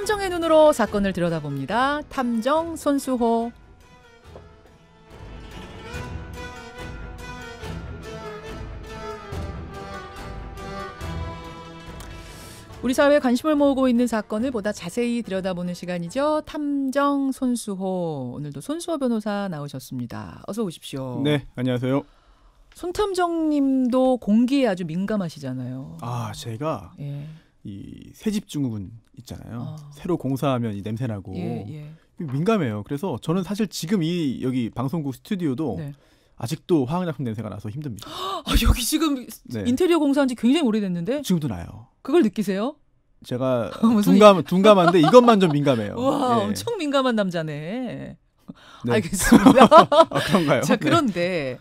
탐정의 눈으로 사건을 들여다봅니다. 탐정 손수호. 우리 사회에 관심을 모으고 있는 사건을 보다 자세히 들여다보는 시간이죠. 탐정 손수호. 오늘도 손수호 변호사 나오셨습니다. 어서 오십시오. 네, 안녕하세요. 손 탐정님도 공기에 아주 민감하시잖아요. 제가 예. 이 새집 증후군 있잖아요. 새로 공사하면 이 냄새 나고 민감해요. 그래서 저는 사실 지금 이 여기 방송국 스튜디오도 네. 아직도 화학약품 냄새가 나서 힘듭니다. 여기 지금 인테리어 공사한 지 굉장히 오래됐는데 지금도 나요. 그걸 느끼세요? 제가 둔감한데 이것만 좀 민감해요. 와, 예. 엄청 민감한 남자네. 네. 알겠습니다. 그런가요? 자, 그런데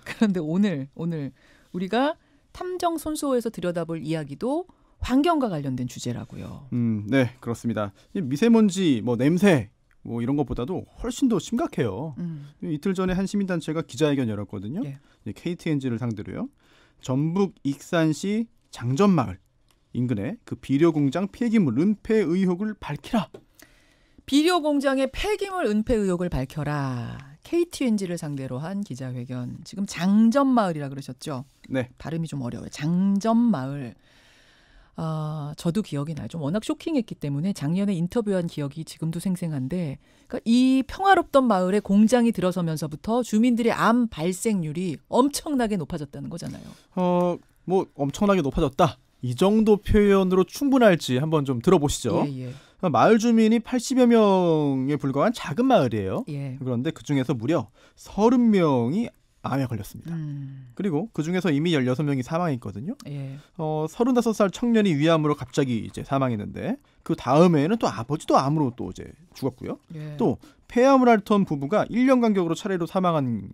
오늘 우리가 탐정 손수호에서 들여다볼 이야기도 환경과 관련된 주제라고요. 네, 그렇습니다. 미세먼지, 냄새 이런 것보다도 훨씬 더 심각해요. 이틀 전에 한 시민단체가 기자회견 열었거든요. 예. KTNG를 상대로요. 전북 익산시 장전마을 인근에 그 비료공장 폐기물 은폐 의혹을 밝히라. 비료공장의 폐기물 은폐 의혹을 밝혀라. KTNG를 상대로 한 기자회견. 지금 장전마을이라 그러셨죠? 네. 발음이 좀 어려워요. 장전마을. 저도 기억이 나요. 좀 워낙 쇼킹했기 때문에 작년에 인터뷰한 기억이 지금도 생생한데, 그러니까 이 평화롭던 마을에 공장이 들어서면서부터 주민들의 암 발생률이 엄청나게 높아졌다는 거잖아요. 엄청나게 높아졌다. 이 정도 표현으로 충분할지 한번 좀 들어보시죠. 예. 마을 주민이 80여 명에 불과한 작은 마을이에요. 예. 그런데 그중에서 무려 30명이 암에 걸렸습니다. 그리고 그중에서 이미 16명이 사망했거든요. 예. 35살 청년이 위암으로 갑자기 이제 사망했는데 그 다음에는 또 아버지도 암으로 또 이제 죽었고요. 예. 또 폐암을 앓던 부부가 1년 간격으로 차례로 사망한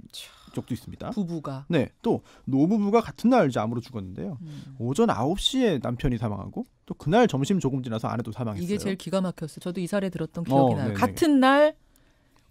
적도 있습니다. 부부가. 네, 또 노부부가 같은 날 이제 암으로 죽었는데요. 오전 9시에 남편이 사망하고 또 그날 점심 조금 지나서 아내도 사망했어요. 이게 제일 기가 막혔어요. 저도 이 사례 들었던 기억이 나요. 네네. 같은 날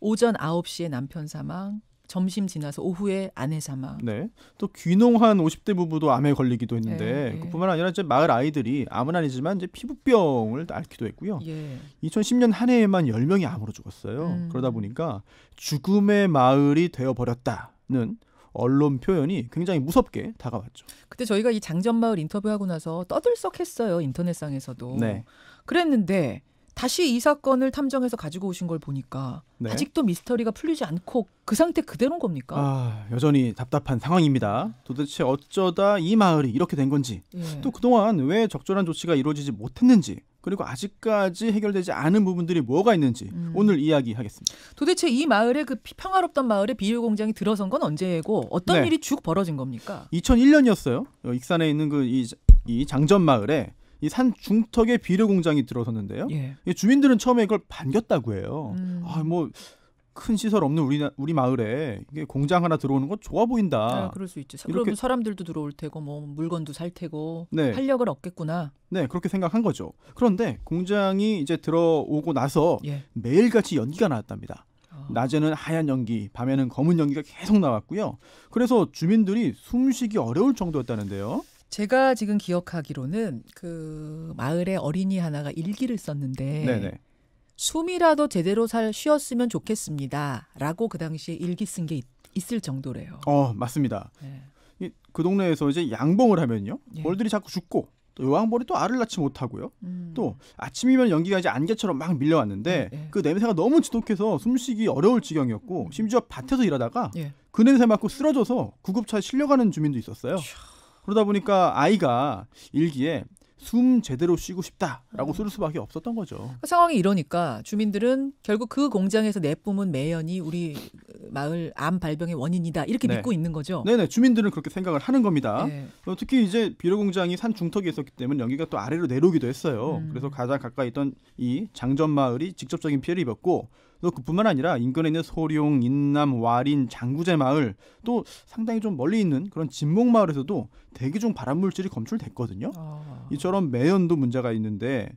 오전 9시에 남편 사망, 점심 지나서 오후에 아내 사망. 네, 또 귀농한 50대 부부도 암에 걸리기도 했는데 예. 그뿐만 아니라 이제 마을 아이들이 암은 아니지만 이제 피부병을 앓기도 했고요. 예. 2010년 한 해에만 10명이 암으로 죽었어요. 그러다 보니까 죽음의 마을이 되어버렸다는 언론 표현이 굉장히 무섭게 다가왔죠. 그때 저희가 이 장전마을 인터뷰하고 나서 떠들썩했어요. 인터넷상에서도. 네. 그랬는데 다시 이 사건을 탐정해서 가지고 오신 걸 보니까 네. 아직도 미스터리가 풀리지 않고 그 상태 그대로인 겁니까? 여전히 답답한 상황입니다. 도대체 어쩌다 이 마을이 이렇게 된 건지, 예. 또 그동안 왜 적절한 조치가 이루어지지 못했는지, 그리고 아직까지 해결되지 않은 부분들이 뭐가 있는지 오늘 이야기하겠습니다. 도대체 이 마을에 그 평화롭던 마을에 비료공장이 들어선 건 언제고 어떤 네. 일이 쭉 벌어진 겁니까? 2001년이었어요. 익산에 있는 이 장전 마을에 이 산 중턱에 비료 공장이 들어섰는데요. 예. 이 주민들은 처음에 이걸 반겼다고 해요. 큰 시설 없는 우리 마을에 이게 공장 하나 들어오는 건 좋아 보인다. 그럴 수 있죠. 이렇게- 그러면 사람들도 들어올 테고 물건도 살 테고 네. 활력을 얻겠구나. 네, 그렇게 생각한 거죠. 그런데 공장이 이제 들어오고 나서 예. 매일같이 연기가 나왔답니다. 낮에는 하얀 연기, 밤에는 검은 연기가 계속 나왔고요. 그래서 주민들이 숨쉬기 어려울 정도였다는데요. 제가 지금 기억하기로는 그 마을에 어린이 하나가 일기를 썼는데 네네. 숨이라도 제대로 쉬었으면 좋겠습니다라고 그 당시에 일기 쓴 게 있을 정도래요. 맞습니다. 네. 그 동네에서 이제 양봉을 하면요. 예. 벌들이 자꾸 죽고 또 여왕벌이 또 알을 낳지 못하고요. 또 아침이면 연기가 이제 안개처럼 막 밀려왔는데 예. 그 냄새가 너무 지독해서 숨쉬기 어려울 지경이었고 심지어 밭에서 일하다가 예. 그 냄새 맡고 쓰러져서 구급차에 실려가는 주민도 있었어요. 그러다 보니까 아이가 일기에 숨 제대로 쉬고 싶다라고 쓸 수밖에 없었던 거죠. 그 상황이 이러니까 주민들은 결국 그 공장에서 내뿜은 매연이 우리 마을 암 발병의 원인이다 이렇게 네. 믿고 있는 거죠. 네네, 주민들은 그렇게 생각을 하는 겁니다. 네. 특히 이제 비료 공장이 산 중턱에 있었기 때문에 연기가 또 아래로 내려오기도 했어요. 그래서 가장 가까이 있던 이 장전 마을이 직접적인 피해를 입었고, 또 그뿐만 아니라 인근에 있는 소룡, 인남, 와린, 장구제 마을, 또 상당히 좀 멀리 있는 그런 진목 마을에서도 대기 중 발암 물질이 검출됐거든요. 이처럼 매연도 문제가 있는데,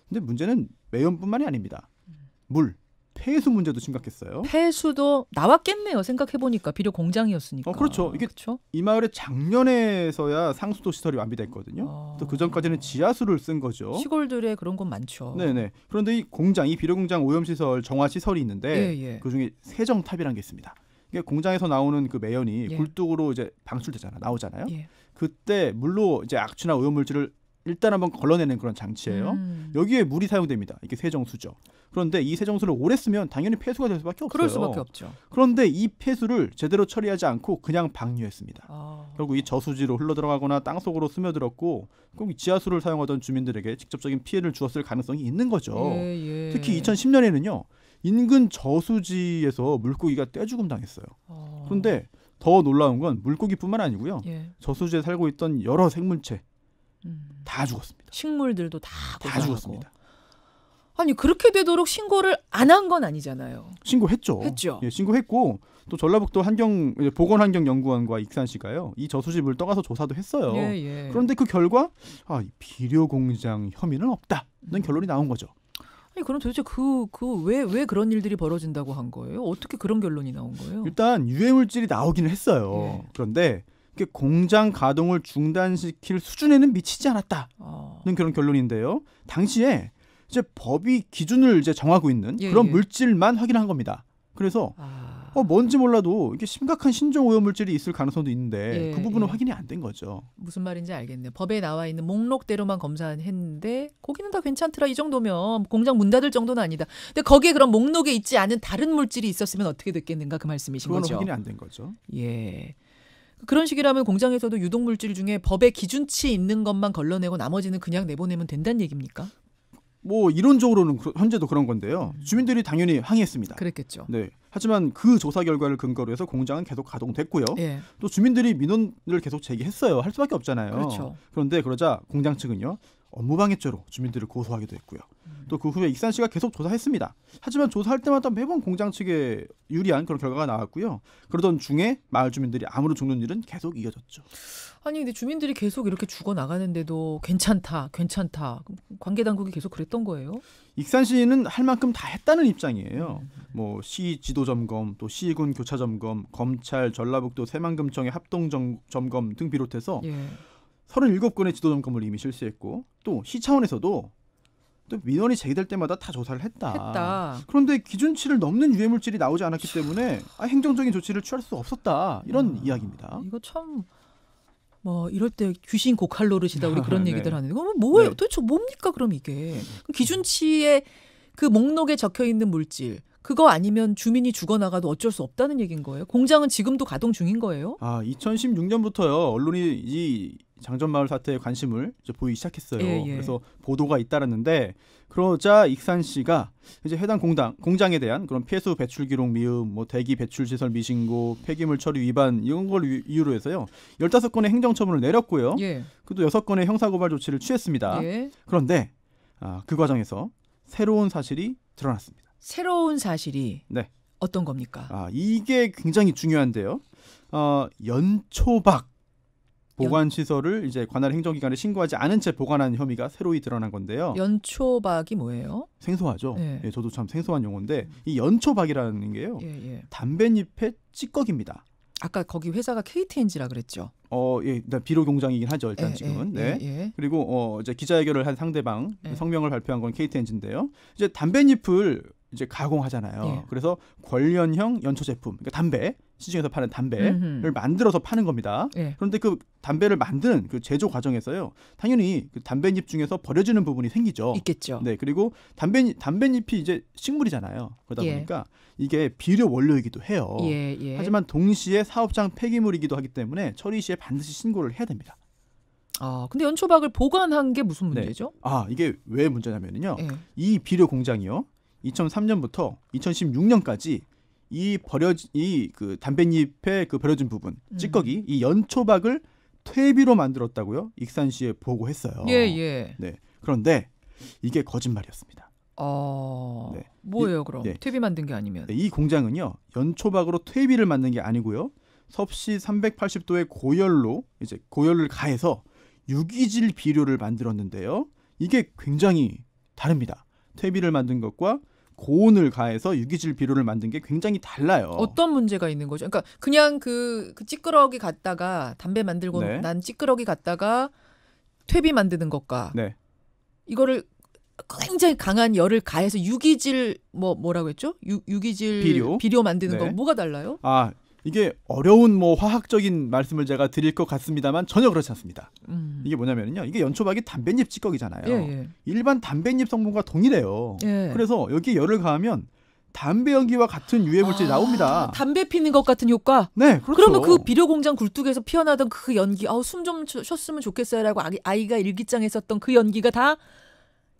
근데 문제는 매연뿐만이 아닙니다. 물, 폐수 문제도 심각했어요. 폐수도 나왔겠네요. 생각해보니까 비료 공장이었으니까. 그렇죠. 이게 그렇죠? 이 마을에 작년에서야 상수도 시설이 완비됐거든요. 또 그 전까지는 지하수를 쓴 거죠. 시골들에 그런 건 많죠. 네네. 그런데 이 공장, 이 비료 공장 오염 시설, 정화 시설이 있는데 예. 그 중에 세정탑이라는 게 있습니다. 이게 공장에서 나오는 그 매연이 예. 굴뚝으로 이제 방출되잖아, 나오잖아요. 예. 그때 물로 이제 악취나 오염 물질을 일단 한번 걸러내는 그런 장치예요. 여기에 물이 사용됩니다. 이게 세정수죠. 그런데 이 세정수를 오래 쓰면 당연히 폐수가 될 수밖에 없어요. 그럴 수밖에 없죠. 그런데 이 폐수를 제대로 처리하지 않고 그냥 방류했습니다. 결국 이 저수지로 흘러들어가거나 땅속으로 스며들었고 꼭 지하수를 사용하던 주민들에게 직접적인 피해를 주었을 가능성이 있는 거죠. 예. 특히 2010년에는요. 인근 저수지에서 물고기가 떼죽음 당했어요. 그런데 더 놀라운 건 물고기뿐만 아니고요. 예. 저수지에 살고 있던 여러 생물체 다 죽었습니다. 식물들도 다 죽었습니다. 아니 그렇게 되도록 신고를 안 한 건 아니잖아요. 신고했죠. 했죠. 예, 신고했고 또 전라북도 보건환경연구원과 익산시가요. 이 저수지 물 떠가서 조사도 했어요. 예. 그런데 그 결과 이 비료 공장 혐의는 없다는 결론이 나온 거죠. 아니 그럼 도대체 왜 그런 일들이 벌어진다고 한 거예요? 어떻게 그런 결론이 나온 거예요? 일단 유해물질이 나오기는 했어요. 예. 그런데 공장 가동을 중단시킬 수준에는 미치지 않았다는 그런 결론인데요. 당시에 이제 법이 기준을 이제 정하고 있는 그런 물질만 확인한 겁니다. 그래서 뭔지 몰라도 이게 심각한 신종 오염 물질이 있을 가능성도 있는데 그 부분은 확인이 안 된 거죠. 무슨 말인지 알겠네요. 법에 나와 있는 목록대로만 검사했는데 거기는 다 괜찮더라. 이 정도면 공장 문 닫을 정도는 아니다. 근데 거기에 그런 목록에 있지 않은 다른 물질이 있었으면 어떻게 됐겠는가 그 말씀이신 그건 거죠. 확인이 안 된 거죠. 예. 그런 식이라면 공장에서도 유독 물질 중에 법에 기준치 있는 것만 걸러내고 나머지는 그냥 내보내면 된다는 얘기입니까? 이론적으로는 현재도 그런 건데요. 주민들이 당연히 항의했습니다. 그랬겠죠. 네. 하지만 그 조사 결과를 근거로 해서 공장은 계속 가동됐고요. 또 주민들이 민원을 계속 제기했어요. 할 수밖에 없잖아요. 그렇죠. 그런데 그러자 공장 측은요. 업무방해죄로 주민들을 고소하기도 했고요. 또 그 후에 익산시가 계속 조사했습니다. 하지만 조사할 때마다 매번 공장 측에 유리한 그런 결과가 나왔고요. 그러던 중에 마을 주민들이 암으로 죽는 일은 계속 이어졌죠. 아니 근데 주민들이 계속 이렇게 죽어 나가는데도 괜찮다. 관계 당국이 계속 그랬던 거예요? 익산시는 할 만큼 다 했다는 입장이에요. 시 지도 점검, 또 시군 교차 점검, 검찰, 전라북도 새만금청의 합동 점검 등 비롯해서 37건의 지도 점검을 이미 실시했고 또 시 차원에서도 또 민원이 제기될 때마다 다 조사를 했다. 그런데 기준치를 넘는 유해물질이 나오지 않았기 때문에 행정적인 조치를 취할 수 없었다. 이런 이야기입니다. 이거 참 이럴 때 귀신 고칼 노릇이다 우리 그런 네. 얘기들 하는데 그럼 뭐예요? 도대체 뭡니까 그럼 이게? 기준치에 그 목록에 적혀 있는 물질 그거 아니면 주민이 죽어나가도 어쩔 수 없다는 얘기인 거예요? 공장은 지금도 가동 중인 거예요? 2016년부터요. 언론이 이 장전마을 사태에 관심을 이제 보이기 시작했어요. 그래서 보도가 잇따랐는데 그러자 익산시가 이제 해당 공장에 대한 그런 폐수 배출 기록 미흡, 대기 배출 시설 미신고, 폐기물 처리 위반 이런 걸 이유로 해서요. 15건의 행정처분을 내렸고요. 또 6건의 형사고발 조치를 취했습니다. 그런데 그 과정에서 새로운 사실이 드러났습니다. 새로운 사실이 네. 어떤 겁니까? 이게 굉장히 중요한데요. 연초박 보관시설을 이제 관할 행정기관에 신고하지 않은 채 보관한 혐의가 새로이 드러난 건데요. 연초박이 뭐예요? 생소하죠. 저도 참 생소한 용어인데 이 연초박이라는 게요. 담뱃잎의 찌꺼기입니다. 아까 거기 회사가 KTNG라 그랬죠. 비료 공장이긴 하죠. 일단 지금은. 그리고 이제 기자회견을 한 상대방 성명을 발표한 건 KTNG인데요. 이제 담뱃잎을 이제 가공하잖아요. 그래서 권련형 연초 제품, 그러니까 담배 시중에서 파는 담배를 만들어서 파는 겁니다. 그런데 그 담배를 만드는 그 제조 과정에서요, 당연히 그 담뱃잎 중에서 버려지는 부분이 생기죠. 있겠죠. 네, 그리고 담뱃잎이 이제 식물이잖아요. 그러다 보니까 이게 비료 원료이기도 해요. 하지만 동시에 사업장 폐기물이기도 하기 때문에 처리 시에 반드시 신고를 해야 됩니다. 근데 연초박을 보관한 게 무슨 문제죠? 이게 왜 문제냐면요. 이 비료 공장이요. 2003년부터 2016년까지 그 담뱃잎의 그 버려진 부분, 찌꺼기, 이 연초박을 퇴비로 만들었다고요. 익산시에 보고했어요. 네. 그런데 이게 거짓말이었습니다. 뭐예요, 그럼? 퇴비 만든 게 아니면? 이 공장은요. 연초박으로 퇴비를 만든 게 아니고요. 섭씨 380도의 고열을 가해서 유기질 비료를 만들었는데요. 이게 굉장히 다릅니다. 퇴비를 만든 것과 고온을 가해서 유기질 비료를 만든 게 굉장히 달라요. 어떤 문제가 있는 거죠? 그러니까 그냥 그 찌끄러기 갖다가 담배 만들고 네. 난 찌끄러기 갖다가 퇴비 만드는 것과 네. 이거를 굉장히 강한 열을 가해서 유기질 뭐라고 했죠? 유기질 비료 만드는 네. 거 뭐가 달라요? 아, 이게 어려운 뭐 화학적인 말씀을 제가 드릴 것 같습니다만 전혀 그렇지 않습니다. 이게 뭐냐면요. 이게 연초박이 담뱃잎 찌꺼기잖아요. 예. 일반 담뱃잎 성분과 동일해요. 예. 그래서 여기 열을 가하면 담배 연기와 같은 유해 물질이 나옵니다. 담배 피는 것 같은 효과? 네, 그렇죠. 그러면 그 비료 공장 굴뚝에서 피어나던 그 연기, 숨 좀 쉬었으면 좋겠어요라고 아이가 일기장에 썼던 그 연기가 다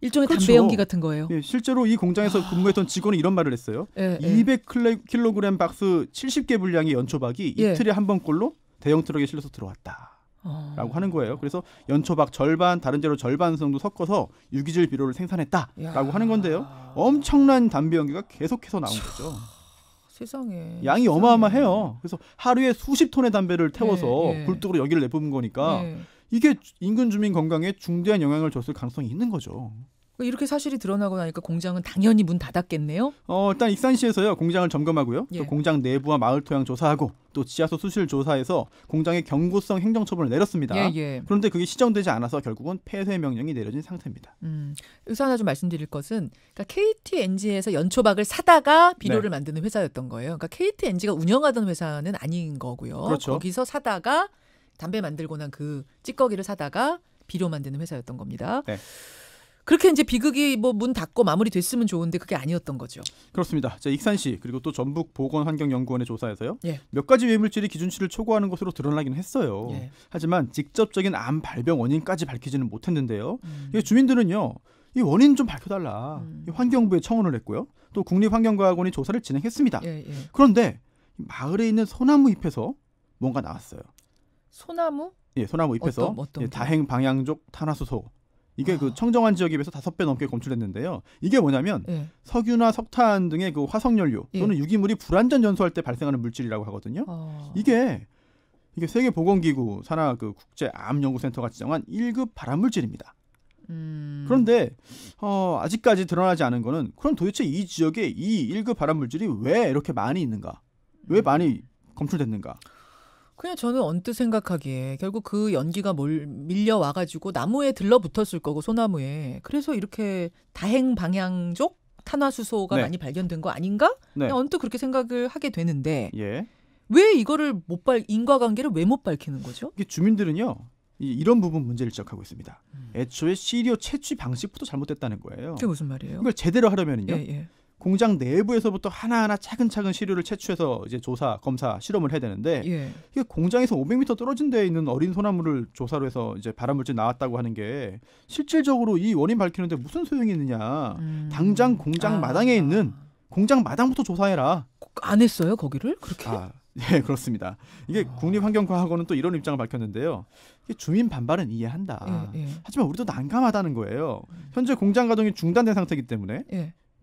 일종의 그렇죠. 담배 연기 같은 거예요. 예, 실제로 이 공장에서 근무했던 직원이 이런 말을 했어요. 200kg 박스 70개 분량의 연초박이 이틀에 한 번꼴로 대형 트럭에 실려서 들어왔다. 라고 하는 거예요. 그래서 연초박 절반, 다른 재료 절반 정도 섞어서 유기질 비료를 생산했다라고 하는 건데요. 엄청난 담배 연기가 계속해서 나온 거죠. 세상에. 양이 어마어마해요. 그래서 하루에 수십 톤의 담배를 태워서 굴뚝으로 여기를 내뿜은 거니까 이게 인근 주민 건강에 중대한 영향을 줬을 가능성이 있는 거죠. 이렇게 사실이 드러나고 나니까 공장은 당연히 문 닫았겠네요. 일단 익산시에서요 공장을 점검하고요. 예. 또 공장 내부와 마을 토양 조사하고 또 지하수 수실 조사해서 공장에 경고성 행정처분을 내렸습니다. 예. 그런데 그게 시정되지 않아서 결국은 폐쇄 명령이 내려진 상태입니다. 여기서 하나 좀 말씀드릴 것은 그러니까 KTNG에서 연초박을 사다가 비료를 만드는 회사였던 거예요. 그러니까 KTNG가 운영하던 회사는 아닌 거고요. 그렇죠. 거기서 사다가 담배 만들고 난 그 찌꺼기를 사다가 비료 만드는 회사였던 겁니다. 네. 그렇게 이제 비극이 뭐 문 닫고 마무리됐으면 좋은데 그게 아니었던 거죠. 그렇습니다. 익산시 그리고 또 전북 보건환경연구원의 조사에서요. 예. 몇 가지 유해물질이 기준치를 초과하는 것으로 드러나긴 했어요. 예. 하지만 직접적인 암 발병 원인까지 밝히지는 못했는데요. 주민들은요. 이 원인 좀 밝혀달라. 환경부에 청원을 했고요. 또 국립환경과학원이 조사를 진행했습니다. 예. 그런데 마을에 있는 소나무 잎에서 뭔가 나왔어요. 소나무? 예, 소나무 잎에서 어떤 다행 방향족 탄화수소. 이게 그 청정한 지역에 비해서 5배 넘게 검출됐는데요. 이게 뭐냐면 석유나 석탄 등의 그 화석연료 또는 유기물이 불완전 연소할 때 발생하는 물질이라고 하거든요. 이게 세계보건기구 산하 그 국제암연구센터가 지정한 1급 발암물질입니다. 그런데 아직까지 드러나지 않은 거는 그럼 도대체 이 지역에 이 1급 발암물질이 왜 이렇게 많이 있는가? 왜 많이 검출됐는가? 그냥 저는 언뜻 생각하기에 결국 그 연기가 밀려와가지고 나무에 들러붙었을 거고 소나무에 그래서 이렇게 다행 방향족 탄화수소가 많이 발견된 거 아닌가? 그냥 언뜻 그렇게 생각을 하게 되는데 왜 이거를 인과관계를 왜 못 밝히는 거죠? 주민들은요 이런 부분 문제를 지적하고 있습니다. 애초에 시료 채취 방식부터 잘못됐다는 거예요. 그게 무슨 말이에요? 이걸 제대로 하려면요. 공장 내부에서부터 하나하나 차근차근 시료를 채취해서 이제 조사, 검사, 실험을 해야 되는데 이게 공장에서 500m 떨어진 데에 있는 어린 소나무를 조사로 해서 이제 발암물질 나왔다고 하는 게 실질적으로 이 원인 밝히는데 무슨 소용이 있느냐. 당장 공장 마당에 있는 공장 마당부터 조사해라. 안 했어요, 거기를? 그렇게? 네, 그렇습니다. 이게 국립환경과학원은 또 이런 입장을 밝혔는데요. 이게 주민 반발은 이해한다. 하지만 우리도 난감하다는 거예요. 현재 공장 가동이 중단된 상태이기 때문에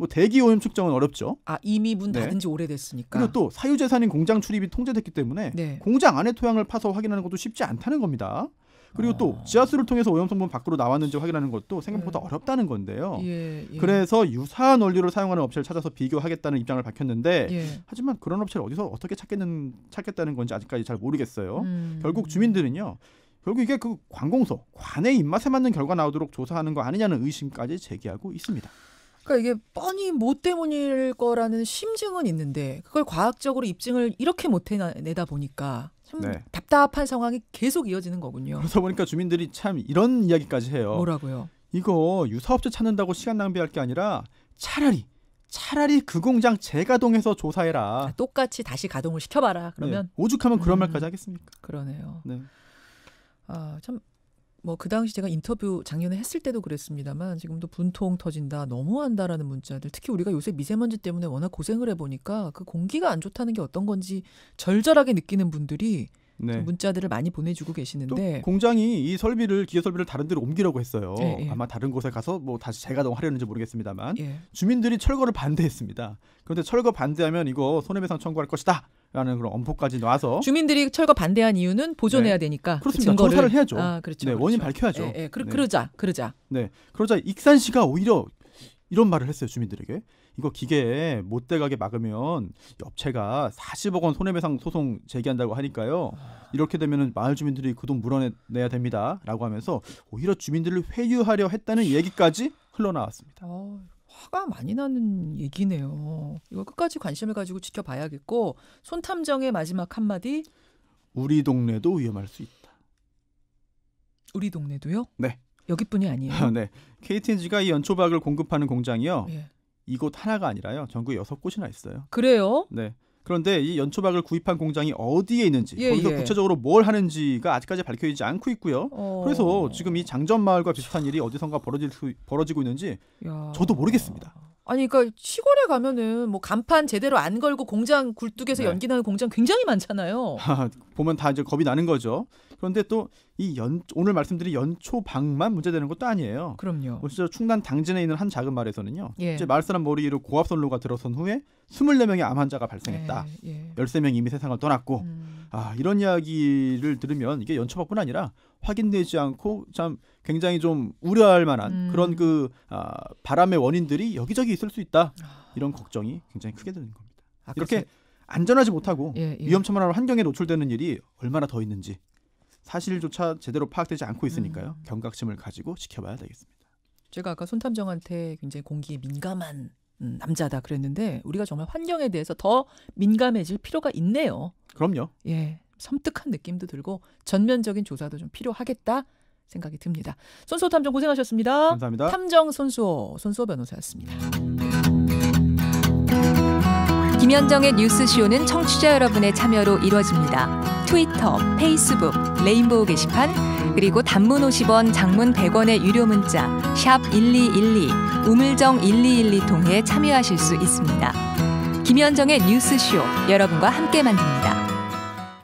뭐 대기 오염 측정은 어렵죠. 이미 문 닫은 지 오래됐으니까. 그리고 또 사유재산인 공장 출입이 통제됐기 때문에 공장 안의 토양을 파서 확인하는 것도 쉽지 않다는 겁니다. 그리고 또 지하수를 통해서 오염 성분 밖으로 나왔는지 확인하는 것도 생각보다 어렵다는 건데요. 그래서 유사한 원료를 사용하는 업체를 찾아서 비교하겠다는 입장을 밝혔는데 하지만 그런 업체를 어디서 어떻게 찾겠다는 건지 아직까지 잘 모르겠어요. 결국 주민들은요. 결국 이게 그 관공서, 관의 입맛에 맞는 결과 나오도록 조사하는 거 아니냐는 의심까지 제기하고 있습니다. 그러니까 이게 뻔히 뭐 때문일 거라는 심증은 있는데 그걸 과학적으로 입증을 이렇게 못 해내다 보니까 참 답답한 상황이 계속 이어지는 거군요. 그러다 보니까 주민들이 참 이런 이야기까지 해요. 뭐라고요? 이거 유사업체 찾는다고 시간 낭비할 게 아니라 차라리 그 공장 재가동해서 조사해라. 똑같이 다시 가동을 시켜봐라. 그러면 오죽하면 그런 말까지 하겠습니까? 그러네요. 참 뭐 그 당시 제가 인터뷰 작년에 했을 때도 그랬습니다만 지금도 분통 터진다, 너무한다라는 문자들, 특히 우리가 요새 미세먼지 때문에 워낙 고생을 해보니까 그 공기가 안 좋다는 게 어떤 건지 절절하게 느끼는 분들이 문자들을 많이 보내주고 계시는데 또 공장이 이 설비를 기계 설비를 다른 데로 옮기려고 했어요. 아마 다른 곳에 가서 뭐 다시 재가동하려는지 모르겠습니다만 주민들이 철거를 반대했습니다. 그런데 철거 반대하면 이거 손해배상 청구할 것이다. 라는 그런 엄포까지 놔서 주민들이 철거 반대한 이유는 보존해야 되니까 그렇습니다. 그 조사를 해야죠. 그렇죠. 원인 밝혀야죠. 그러자. 그러자 익산시가 오히려 이런 말을 했어요. 주민들에게 이거 기계 못 돼가게 막으면 업체가 40억 원 손해배상 소송 제기한다고 하니까요. 이렇게 되면 마을 주민들이 그 돈 물어내야 됩니다라고 하면서 오히려 주민들을 회유하려 했다는 얘기까지 흘러나왔습니다. 화가 많이 나는 얘기네요. 이거 끝까지 관심을 가지고 지켜봐야겠고 손탐정의 마지막 한마디. 우리 동네도 위험할 수 있다. 우리 동네도요? 네. 여기뿐이 아니에요? 네. KTNG가 이 연초박을 공급하는 공장이요. 예. 이곳 하나가 아니라요. 전국에 6곳이나 있어요. 그래요? 네. 그런데 이 연초박을 구입한 공장이 어디에 있는지 거기서 예. 구체적으로 뭘 하는지가 아직까지 밝혀지지 않고 있고요. 그래서 지금 이 장전마을과 비슷한 일이 어디선가 벌어지고 있는지 저도 모르겠습니다. 아니 그러니까 시골에 가면은 뭐 간판 제대로 안 걸고 공장 굴뚝에서 네. 연기 나는 공장 굉장히 많잖아요. 보면 다 이제 겁이 나는 거죠. 그런데 또 이 오늘 말씀드린 연초박만 문제되는 것도 아니에요. 그럼요. 실제로 충남 당진에 있는 한 작은 마을에서는요. 예. 이제 마을 사람 머리 위로 고압선로가 들어선 후에 24명의 암 환자가 발생했다. 13명이 이미 세상을 떠났고 이런 이야기를 들으면 이게 연초박뿐 아니라 확인되지 않고 참 굉장히 좀 우려할 만한 그런 바람의 원인들이 여기저기 있을 수 있다. 이런 걱정이 굉장히 크게 드는 겁니다. 이렇게 안전하지 못하고 위험천만한 환경에 노출되는 일이 얼마나 더 있는지 사실조차 제대로 파악되지 않고 있으니까요. 경각심을 가지고 지켜봐야 되겠습니다. 제가 아까 손탐정한테 굉장히 공기에 민감한 남자다 그랬는데 우리가 정말 환경에 대해서 더 민감해질 필요가 있네요. 그럼요. 예, 섬뜩한 느낌도 들고 전면적인 조사도 좀 필요하겠다 생각이 듭니다. 손수호 탐정 고생하셨습니다. 감사합니다. 탐정 손수호 변호사였습니다. 김현정의 뉴스쇼는 청취자 여러분의 참여로 이루어집니다. 트위터, 페이스북, 레인보우 게시판, 그리고 단문 50원, 장문 100원의 유료 문자 샵 1212, 우물정 1212 통해 참여하실 수 있습니다. 김현정의 뉴스쇼, 여러분과 함께 만듭니다.